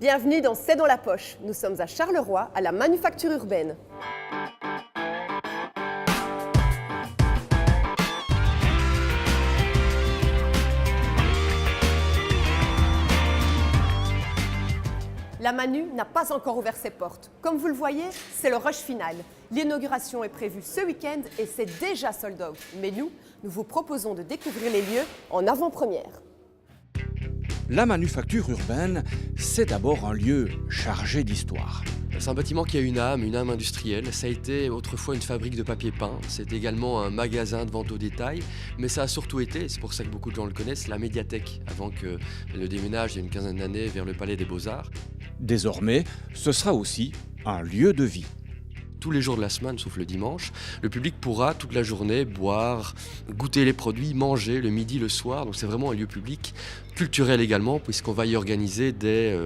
Bienvenue dans C'est dans la poche. Nous sommes à Charleroi, à la Manufacture urbaine. La Manu n'a pas encore ouvert ses portes. Comme vous le voyez, c'est le rush final. L'inauguration est prévue ce week-end et c'est déjà sold out. Mais nous vous proposons de découvrir les lieux en avant-première. La Manufacture urbaine, c'est d'abord un lieu chargé d'histoire. C'est un bâtiment qui a une âme industrielle. Ça a été autrefois une fabrique de papier peint. C'est également un magasin de vente au détail. Mais ça a surtout été, c'est pour ça que beaucoup de gens le connaissent, la médiathèque, avant que le déménage il y a une quinzaine d'années vers le Palais des Beaux-Arts. Désormais, ce sera aussi un lieu de vie. Tous les jours de la semaine, sauf le dimanche, le public pourra toute la journée boire, goûter les produits, manger le midi, le soir. Donc c'est vraiment un lieu public, culturel également, puisqu'on va y organiser des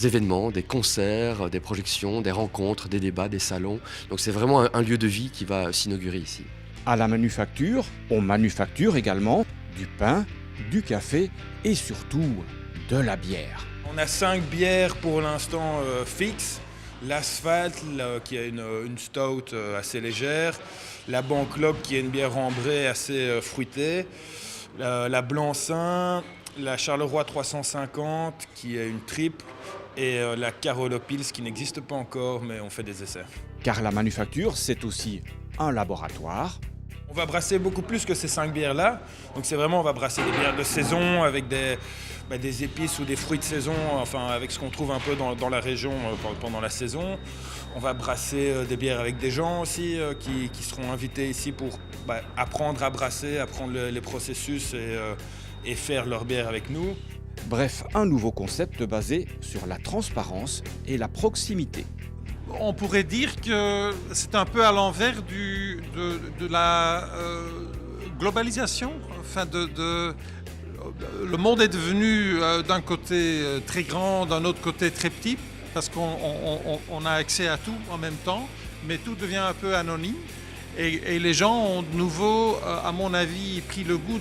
événements, des concerts, des projections, des rencontres, des débats, des salons. Donc c'est vraiment un lieu de vie qui va s'inaugurer ici. À la Manufacture, on manufacture également du pain, du café et surtout de la bière. On a 5 bières pour l'instant fixes. L'Asphalte qui est une stout assez légère, la Bank-Lob qui est une bière ambrée assez fruitée, la Blanc-Seing, la Charleroi 350 qui est une triple et la Carolo Pils qui n'existe pas encore mais on fait des essais. Car la Manufacture, c'est aussi un laboratoire. On va brasser beaucoup plus que ces 5 bières-là. Donc c'est vraiment, on va brasser des bières de saison avec des épices ou des fruits de saison, enfin avec ce qu'on trouve un peu dans la région pendant la saison. On va brasser des bières avec des gens aussi qui seront invités ici pour apprendre à brasser, apprendre les processus et faire leur bière avec nous. Bref, un nouveau concept basé sur la transparence et la proximité. On pourrait dire que c'est un peu à l'envers de la globalisation. Enfin, le monde est devenu d'un côté très grand, d'un autre côté très petit, parce qu'on a accès à tout en même temps, mais tout devient un peu anonyme. Et les gens ont de nouveau, à mon avis, pris le goût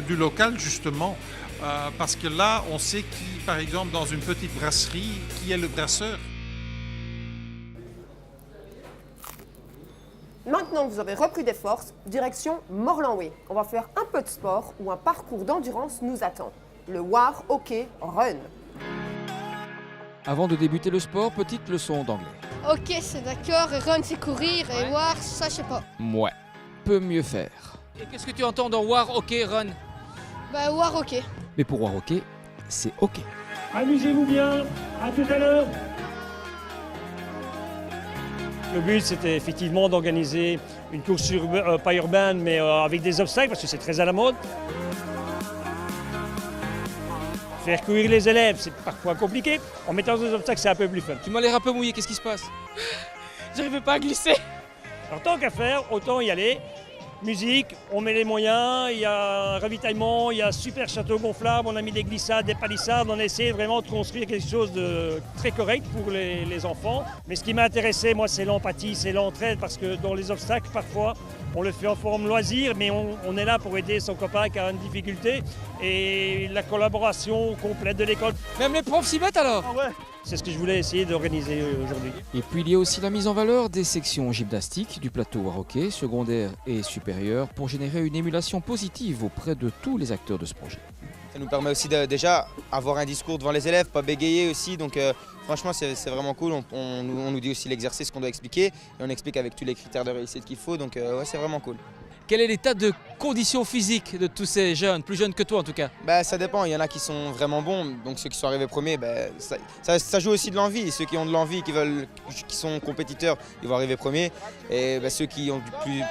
du local, justement, parce que là, on sait qui, par exemple, dans une petite brasserie, qui est le brasseur. Maintenant que vous avez repris des forces, direction Morlanway. On va faire un peu de sport où un parcours d'endurance nous attend. Le War Hockey Run. Avant de débuter le sport, petite leçon d'anglais. Ok, c'est d'accord, et run c'est courir, et war, ça je sais pas. Ouais, peut mieux faire. Et qu'est-ce que tu entends dans War Hockey Run? Bah war ok. Mais pour War Hockey, c'est ok. Amusez-vous bien, à tout à l'heure. Le but, c'était effectivement d'organiser une course pas urbaine, mais avec des obstacles, parce que c'est très à la mode. Faire courir les élèves, c'est parfois compliqué. En mettant des obstacles, c'est un peu plus fun. Tu m'as l'air un peu mouillé, qu'est-ce qui se passe? J'arrivais pas à glisser. Alors tant qu'à faire, autant y aller. Musique, on met les moyens, il y a un ravitaillement, il y a un super château gonflable, on a mis des glissades, des palissades, on a essayé vraiment de construire quelque chose de très correct pour les enfants. Mais ce qui m'a intéressé, moi, c'est l'empathie, c'est l'entraide, parce que dans les obstacles, parfois, on le fait en forme loisir, mais on est là pour aider son copain qui a une difficulté. Et la collaboration complète de l'école. Même les profs s'y mettent alors? Ah ouais. C'est ce que je voulais essayer d'organiser aujourd'hui. Et puis il y a aussi la mise en valeur des sections gymnastiques du plateau War Hockey, secondaire et supérieur, pour générer une émulation positive auprès de tous les acteurs de ce projet. Ça nous permet aussi de déjà avoir un discours devant les élèves, pas bégayer aussi, donc franchement c'est vraiment cool. On nous dit aussi l'exercice qu'on doit expliquer, et on explique avec tous les critères de réussite qu'il faut, donc ouais, c'est vraiment cool. Quel est l'état de condition physique de tous ces jeunes, plus jeunes que toi en tout cas? Ça dépend, il y en a qui sont vraiment bons, donc ceux qui sont arrivés premiers, ça joue aussi de l'envie. Ceux qui ont de l'envie, qui sont compétiteurs, ils vont arriver premiers. Et ceux qui ont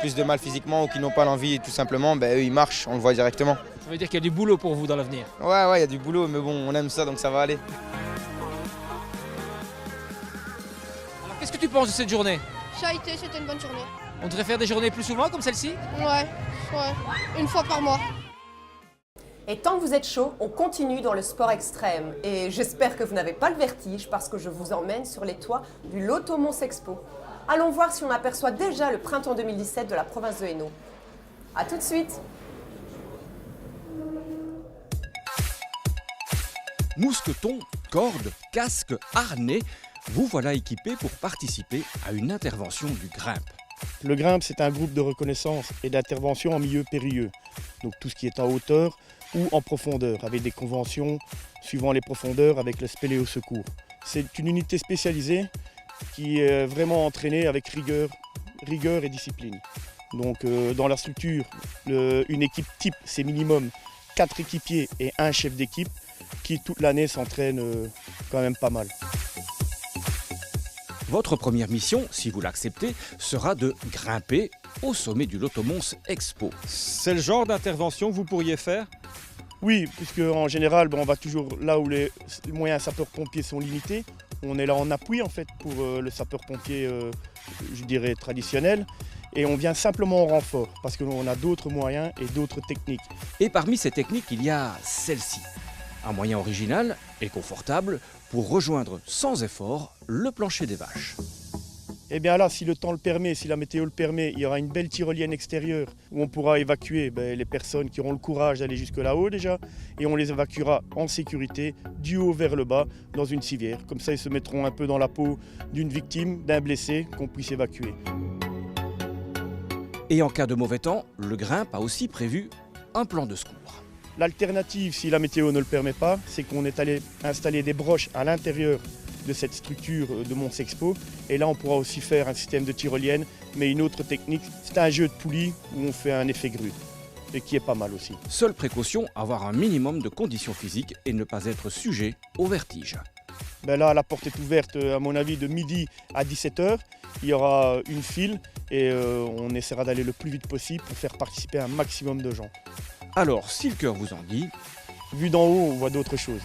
plus de mal physiquement ou qui n'ont pas l'envie tout simplement, eux ils marchent, on le voit directement. Ça veut dire qu'il y a du boulot pour vous dans l'avenir? Ouais, il y a du boulot, mais bon, on aime ça donc ça va aller. Alors qu'est-ce que tu penses de cette journée? Ça a été, c'était une bonne journée. On devrait faire des journées plus souvent comme celle-ci? Ouais, une fois par mois. Et tant que vous êtes chaud, on continue dans le sport extrême. Et j'espère que vous n'avez pas le vertige parce que je vous emmène sur les toits du Loto Mons Expo. Allons voir si on aperçoit déjà le printemps 2017 de la province de Hainaut. A tout de suite. Mousqueton, cordes, casques, harnais, vous voilà équipé pour participer à une intervention du Grimpe. Le Grimpe, c'est un groupe de reconnaissance et d'intervention en milieu périlleux. Donc tout ce qui est en hauteur ou en profondeur, avec des conventions suivant les profondeurs avec le spéléo secours. C'est une unité spécialisée qui est vraiment entraînée avec rigueur et discipline. Donc dans la structure, une équipe type, c'est minimum 4 équipiers et un chef d'équipe qui toute l'année s'entraîne quand même pas mal. Votre première mission, si vous l'acceptez, sera de grimper au sommet du Lotomons Expo. C'est le genre d'intervention que vous pourriez faire ? Oui, puisque en général, on va toujours là où les moyens sapeurs-pompiers sont limités. On est là en appui en fait pour le sapeur-pompier, je dirais, traditionnel. Et on vient simplement en renfort parce qu'on a d'autres moyens et d'autres techniques. Et parmi ces techniques, il y a celle-ci. Un moyen original et confortable pour rejoindre sans effort le plancher des vaches. Et bien là, si le temps le permet, si la météo le permet, il y aura une belle tyrolienne extérieure où on pourra évacuer les personnes qui auront le courage d'aller jusque là-haut déjà. Et on les évacuera en sécurité, du haut vers le bas, dans une civière. Comme ça, ils se mettront un peu dans la peau d'une victime, d'un blessé, qu'on puisse évacuer. Et en cas de mauvais temps, le Grimpe a aussi prévu un plan de secours. L'alternative, si la météo ne le permet pas, c'est qu'on est allé installer des broches à l'intérieur de cette structure de Mons Expo. Et là, on pourra aussi faire un système de tyrolienne, mais une autre technique, c'est un jeu de poulies où on fait un effet grue, et qui est pas mal aussi. Seule précaution, avoir un minimum de conditions physiques et ne pas être sujet au vertige. Là, la porte est ouverte, à mon avis, de midi à 17h. Il y aura une file et on essaiera d'aller le plus vite possible pour faire participer un maximum de gens. Alors, si le cœur vous en dit... Vu d'en haut, on voit d'autres choses.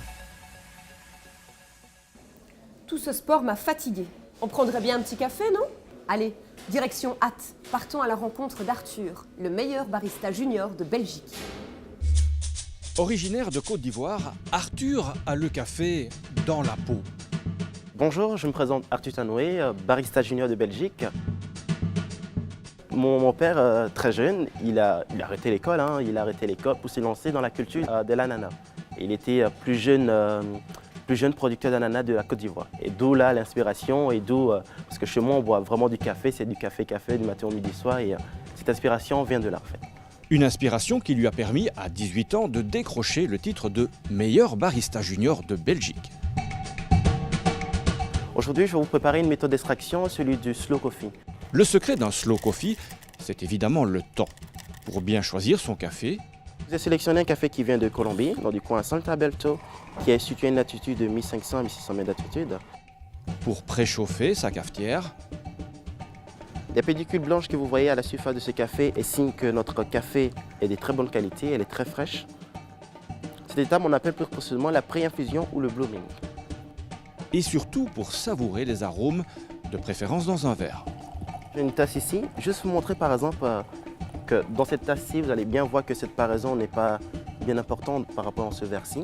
Tout ce sport m'a fatiguée. On prendrait bien un petit café, non? Allez, direction Hâte. Partons à la rencontre d'Arthur, le meilleur barista junior de Belgique. Originaire de Côte d'Ivoire, Arthur a le café dans la peau. Bonjour, je me présente Arthur Tanoué, barista junior de Belgique. Mon père, très jeune, il a arrêté l'école, il a arrêté l'école pour se lancer dans la culture de l'ananas. Il était plus jeune producteur d'ananas de la Côte d'Ivoire. Et d'où là l'inspiration, et d'où, parce que chez moi on boit vraiment du café, c'est du café du matin au midi soir, et cette inspiration vient de là en fait. Une inspiration qui lui a permis à 18 ans de décrocher le titre de meilleur barista junior de Belgique. Aujourd'hui, je vais vous préparer une méthode d'extraction, celui du slow coffee. Le secret d'un slow coffee, c'est évidemment le temps. Pour bien choisir son café, j'ai sélectionné un café qui vient de Colombie, dans du coin Santa Belto, qui est situé à une altitude de 1500 à 1600 mètres d'altitude. Pour préchauffer sa cafetière, les pellicules blanches que vous voyez à la surface de ce café est signe que notre café est de très bonne qualité, elle est très fraîche. Cette étape, on appelle plus précisément la pré-infusion ou le blooming. Et surtout pour savourer les arômes, de préférence dans un verre. J'ai une tasse ici, juste vous montrer par exemple que dans cette tasse-ci, vous allez bien voir que cette paraison n'est pas bien importante par rapport à ce verre-ci.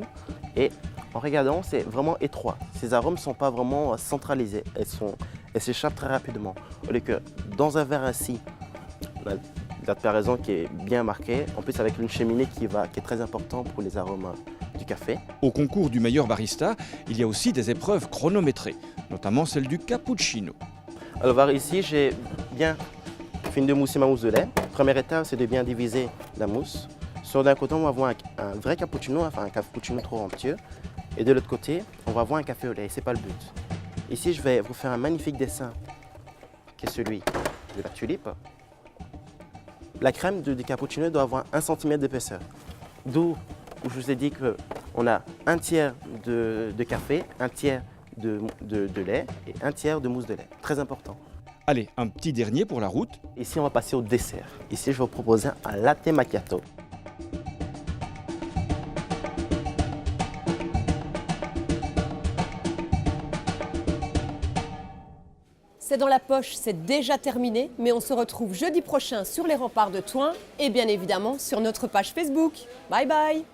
Et en regardant, c'est vraiment étroit. Ces arômes ne sont pas vraiment centralisés, elles s'échappent très rapidement. Au lieu que dans un verre ainsi, on a la paraison qui est bien marquée, en plus avec une cheminée qui est très importante pour les arômes du café. Au concours du meilleur barista, il y a aussi des épreuves chronométrées, notamment celle du cappuccino. Alors voir ici, j'ai bien fini de mousser ma mousse de lait. Première étape, c'est de bien diviser la mousse. Sur d'un côté, on va avoir un vrai cappuccino, enfin un cappuccino trop onctueux. Et de l'autre côté, on va avoir un café au lait, c'est pas le but. Ici, je vais vous faire un magnifique dessin, qui est celui de la tulipe. La crème du cappuccino doit avoir 1 cm d'épaisseur. D'où je vous ai dit qu'on a un tiers de café, un tiers de lait et un tiers de mousse de lait. Très important. Allez, un petit dernier pour la route. Ici, on va passer au dessert. Ici, je vais vous proposer un latte macchiato. C'est dans la poche, c'est déjà terminé, mais on se retrouve jeudi prochain sur les remparts de Thoin et bien évidemment sur notre page Facebook. Bye bye!